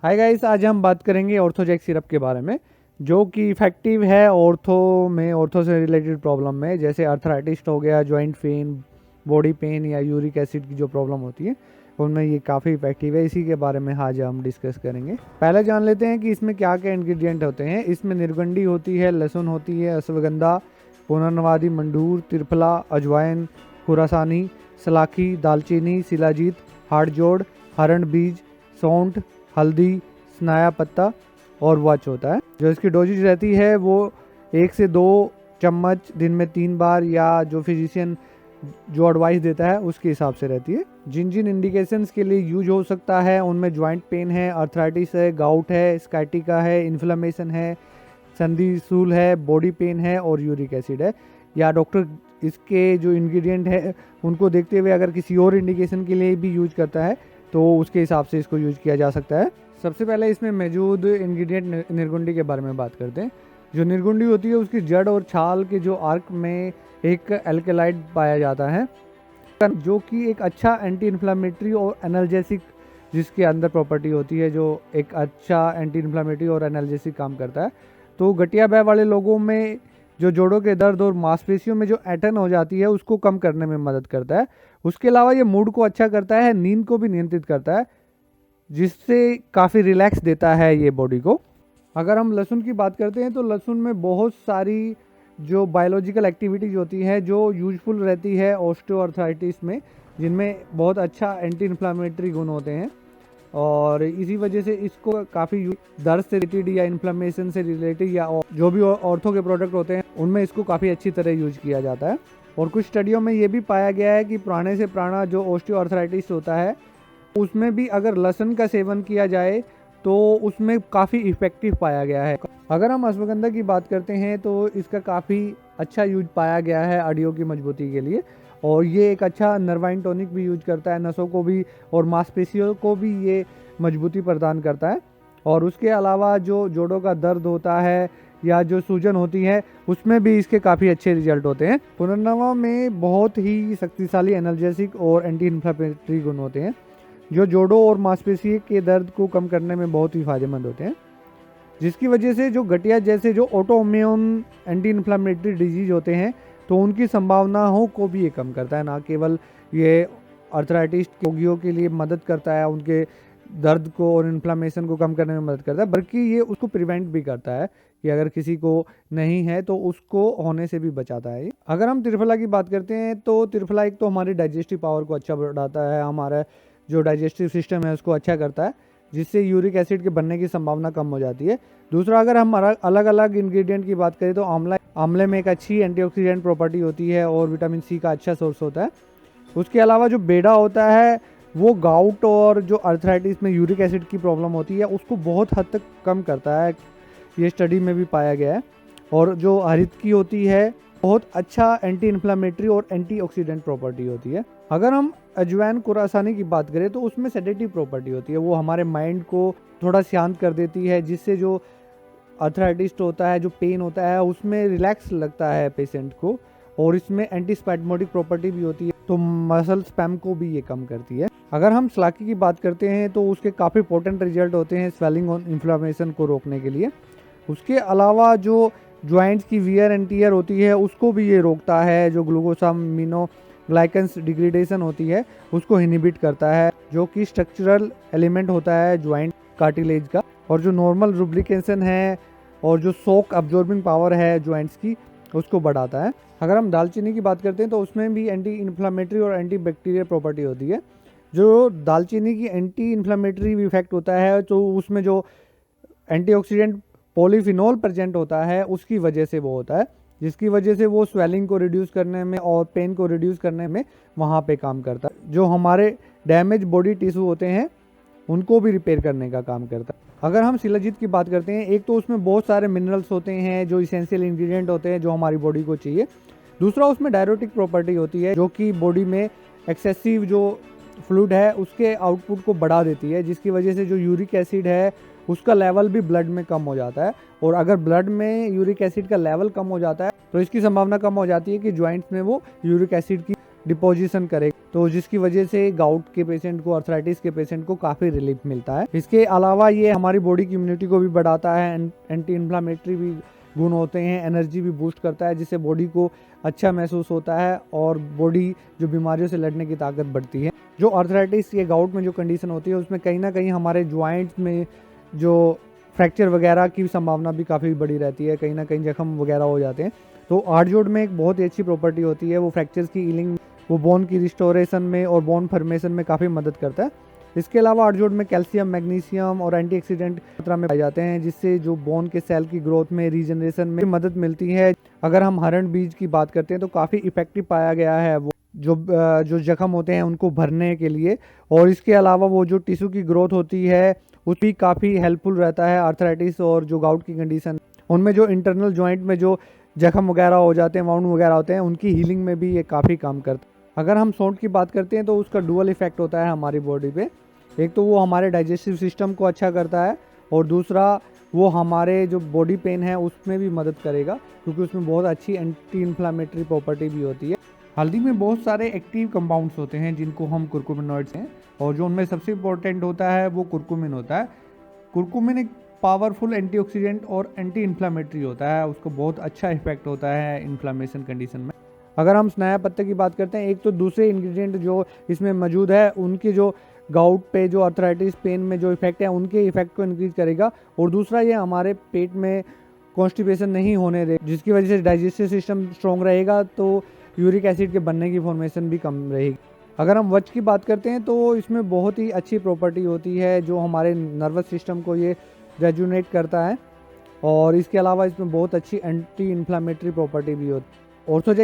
Hi guys, आज हम बात करेंगे ऑर्थोजेक सिरप के बारे में जो कि इफ़ेक्टिव है ऑर्थो से रिलेटेड प्रॉब्लम में, जैसे अर्थराइटिस हो गया, जॉइंट पेन, बॉडी पेन या यूरिक एसिड की जो प्रॉब्लम होती है उनमें ये काफ़ी इफेक्टिव है। इसी के बारे में आज हम डिस्कस करेंगे। पहले जान लेते हैं कि इसमें क्या क्या इंग्रेडिएंट होते हैं। इसमें निर्गंडी होती है, लहसुन होती है, अश्वगंधा, पुनर्नवादी, मंडूर, त्रिफला, अजवाइन, खुरासानी, सलाखी, दालचीनी, शिलाजीत, हाड़जोड़, हरण बीज, सौंठ, हल्दी, स्नाया पत्ता और वच होता है। जो इसकी डोजेज रहती है वो 1 से 2 चम्मच दिन में 3 बार, या जो फिजिशियन जो एडवाइस देता है उसके हिसाब से रहती है। जिन जिन इंडिकेशंस के लिए यूज हो सकता है उनमें जॉइंट पेन है, अर्थराइटिस है, गाउट है, स्काइटिका है, इन्फ्लेमेशन है, संधि सूल है, बॉडी पेन है और यूरिक एसिड है। या डॉक्टर इसके जो इंग्रेडिएंट है उनको देखते हुए अगर किसी और इंडिकेशन के लिए भी यूज करता है तो उसके हिसाब से इसको यूज किया जा सकता है। सबसे पहले इसमें मौजूद इंग्रेडिएंट निर्गुंडी के बारे में बात करते हैं। जो निर्गुंडी होती है उसकी जड़ और छाल के जो आर्क में एक एल्केलाइड पाया जाता है जो कि एक अच्छा एंटी इन्फ्लामेटरी और एनाल्जेसिक जिसके अंदर प्रॉपर्टी होती है, जो एक अच्छा एंटी इन्फ्लामेटरी और एनाल्जेसिक काम करता है। तो गठिया बैय वाले लोगों में जो जोड़ों के दर्द और मांसपेशियों में जो ऐंठन हो जाती है उसको कम करने में मदद करता है। उसके अलावा ये मूड को अच्छा करता है, नींद को भी नियंत्रित करता है, जिससे काफ़ी रिलैक्स देता है ये बॉडी को। अगर हम लहसुन की बात करते हैं तो लहसुन में बहुत सारी जो बायोलॉजिकल एक्टिविटीज़ होती है जो यूजफुल रहती है ऑस्टियोआर्थराइटिस में, जिनमें बहुत अच्छा एंटी इन्फ्लामेटरी गुण होते हैं और इसी वजह से इसको काफ़ी दर्द से रिलेटेड या इन्फ्लामेशन से रिलेटेड या जो भी ऑर्थो के प्रोडक्ट होते हैं उनमें इसको काफ़ी अच्छी तरह यूज किया जाता है। और कुछ स्टडियों में ये भी पाया गया है कि पुराने से पुराना जो ऑस्टियोआर्थराइटिस होता है उसमें भी अगर लहसुन का सेवन किया जाए तो उसमें काफ़ी इफ़ेक्टिव पाया गया है। अगर हम अश्वगंधा की बात करते हैं तो इसका काफ़ी अच्छा यूज पाया गया है हड्डियों की मजबूती के लिए, और ये एक अच्छा नर्वाइन टॉनिक भी यूज करता है, नसों को भी और मांसपेशियों को भी ये मजबूती प्रदान करता है। और उसके अलावा जो जोड़ों का दर्द होता है या जो सूजन होती है उसमें भी इसके काफ़ी अच्छे रिजल्ट होते हैं। पुनर्नवा में बहुत ही शक्तिशाली एनाल्जेसिक और एंटी इन्फ्लेमेटरी गुण होते हैं जो जोड़ों और मांसपेशी के दर्द को कम करने में बहुत ही फायदेमंद होते हैं, जिसकी वजह से जो गठिया जैसे जो ऑटोइम्यून एंटी इन्फ्लेमेटरी डिजीज होते हैं तो उनकी संभावनाओं को भी ये कम करता है। ना केवल ये अर्थराइटिस रोगियों के लिए मदद करता है, उनके दर्द को और इन्फ्लामेशन को कम करने में मदद करता है, बल्कि ये उसको प्रिवेंट भी करता है कि अगर किसी को नहीं है तो उसको होने से भी बचाता है। अगर हम त्रिफला की बात करते हैं तो त्रिफला एक तो हमारे डाइजेस्टिव पावर को अच्छा बढ़ाता है, हमारा जो डाइजेस्टिव सिस्टम है उसको अच्छा करता है, जिससे यूरिक एसिड के बनने की संभावना कम हो जाती है। दूसरा, अगर हम अलग अलग इंग्रेडिएंट की बात करें तो आंवले में एक अच्छी एंटीऑक्सीडेंट प्रॉपर्टी होती है और विटामिन सी का अच्छा सोर्स होता है। उसके अलावा जो बेड़ा होता है वो गाउट और जो अर्थराइटिस में यूरिक एसिड की प्रॉब्लम होती है उसको बहुत हद तक कम करता है, ये स्टडी में भी पाया गया है। और जो हरित की होती है बहुत अच्छा एंटी इन्फ्लामेटरी और एंटीऑक्सीडेंट प्रॉपर्टी होती है। अगर हम अजवाइन कुरासानी की बात करें तो उसमें सेडेटिव प्रॉपर्टी होती है, वो हमारे माइंड को थोड़ा शांत कर देती है, जिससे जो अर्थराइटिस होता है, जो पेन होता है उसमें रिलैक्स लगता है पेशेंट को। और इसमें एंटीस्पैस्मोडिक प्रॉपर्टी भी होती है तो मसल स्पैम को भी ये कम करती है। अगर हम सलाकी की बात करते हैं तो उसके काफ़ी पोटेंट रिजल्ट होते हैं स्वेलिंग और इन्फ्लामेशन को रोकने के लिए। उसके अलावा जो जॉइंट्स की वियर एंड टियर होती है उसको भी ये रोकता है, जो ग्लूकोसामिनोग्लाइकेंस डिग्रेडेशन होती है उसको इनहिबिट करता है, जो कि स्ट्रक्चरल एलिमेंट होता है जॉइंट कार्टिलेज का। और जो नॉर्मल रुब्रिकेशन है और जो शॉक अब्जॉर्बिंग पावर है जॉइंट्स की उसको बढ़ाता है। अगर हम दालचीनी की बात करते हैं तो उसमें भी एंटी इन्फ्लामेटरी और एंटी बैक्टीरियल प्रॉपर्टी होती है। जो दालचीनी की एंटी इन्फ्लामेटरी इफेक्ट होता है तो उसमें जो एंटीऑक्सीडेंट पॉलीफिनॉल प्रेजेंट होता है उसकी वजह से वो होता है, जिसकी वजह से वो स्वेलिंग को रिड्यूस करने में और पेन को रिड्यूस करने में वहाँ पे काम करता है। जो हमारे डैमेज बॉडी टिश्यू होते हैं उनको भी रिपेयर करने का काम करता है। अगर हम शिलाजीत की बात करते हैं, एक तो उसमें बहुत सारे मिनरल्स होते हैं जो इसेंशियल इंग्रेडिएंट होते हैं जो हमारी बॉडी को चाहिए। दूसरा, उसमें डायरोटिक प्रॉपर्टी होती है जो कि बॉडी में एक्सेसिव जो फ्लूइड है उसके आउटपुट को बढ़ा देती है, जिसकी वजह से जो यूरिक एसिड है उसका लेवल भी ब्लड में कम हो जाता है। और अगर ब्लड में यूरिक एसिड का लेवल कम हो जाता है तो इसकी संभावना कम हो जाती है कि जॉइंट्स में वो यूरिक एसिड की डिपोजिशन करेगा। तो जिसकी वजह से गाउट के पेशेंट को, अर्थराइटिस के पेशेंट को काफ़ी रिलीफ मिलता है। इसके अलावा ये हमारी बॉडी की इम्यूनिटी को भी बढ़ाता है, एंटी इन्फ्लामेटरी भी गुण होते हैं, एनर्जी भी बूस्ट करता है, जिससे बॉडी को अच्छा महसूस होता है और बॉडी जो बीमारियों से लड़ने की ताकत बढ़ती है। जो अर्थराइटिस या गाउट में जो कंडीशन होती है उसमें कहीं ना कहीं हमारे जॉइंट्स में जो फ्रैक्चर वगैरह की संभावना भी काफ़ी बड़ी रहती है, कहीं ना कहीं जख्म वगैरह हो जाते हैं। तो आर्टजोड में एक बहुत ही अच्छी प्रॉपर्टी होती है, वो फ्रैक्चर्स की हीलिंग, वो बोन की रिस्टोरेशन में और बोन फॉर्मेशन में काफ़ी मदद करता है। इसके अलावा आर्टजोड में कैल्शियम, मैग्नीशियम और एंटीऑक्सीडेंट मात्रा में पाए जाते हैं, जिससे जो बोन के सेल की ग्रोथ में, रीजनरेशन में मदद मिलती है। अगर हम हरण बीज की बात करते हैं तो काफ़ी इफेक्टिव पाया गया है वो जो जख्म होते हैं उनको भरने के लिए। और इसके अलावा वो जो टिश्यू की ग्रोथ होती है उस भी काफ़ी हेल्पफुल रहता है। आर्थराइटिस और जो गाउट की कंडीशन, उनमें जो इंटरनल जॉइंट में जो जख्म वगैरह हो जाते हैं, वाउंड वगैरह होते हैं, उनकी हीलिंग में भी ये काफ़ी काम करता है। अगर हम सौंठ की बात करते हैं तो उसका डुअल इफेक्ट होता है हमारी बॉडी पे। एक तो वो हमारे डाइजेस्टिव सिस्टम को अच्छा करता है और दूसरा वो हमारे जो बॉडी पेन है उसमें भी मदद करेगा, क्योंकि उसमें बहुत अच्छी एंटी इन्फ्लामेटरी प्रॉपर्टी भी होती है। हल्दी में बहुत सारे एक्टिव कंपाउंड्स होते हैं जिनको हम कुरकुमिनॉइड्स हैं, और जो उनमें सबसे इम्पोर्टेंट होता है वो कुरकुमिन होता है। कुरकुमिन एक पावरफुल एंटीऑक्सीडेंट और एंटी इन्फ्लामेटरी होता है, उसको बहुत अच्छा इफेक्ट होता है इन्फ्लामेशन कंडीशन में। अगर हम स्नाया पत्ते की बात करते हैं, एक तो दूसरे इंग्रेडिएंट जो इसमें मौजूद है उनकी जो गाउट पे, जो अर्थराइटिस पेन में जो इफेक्ट है उनके इफेक्ट को इंक्रीज करेगा, और दूसरा ये हमारे पेट में कॉन्स्टिपेशन नहीं होने दे, जिसकी वजह से डाइजेस्टिव सिस्टम स्ट्रॉन्ग रहेगा, तो यूरिक एसिड के बनने की फॉर्मेशन भी कम रहेगी। अगर हम वच की बात करते हैं तो इसमें बहुत ही अच्छी प्रॉपर्टी होती है, जो हमारे नर्वस सिस्टम को ये रेजुनेट करता है, और इसके अलावा इसमें बहुत अच्छी एंटी इन्फ्लामेटरी प्रॉपर्टी भी होती है। ऑर्थोजेक्स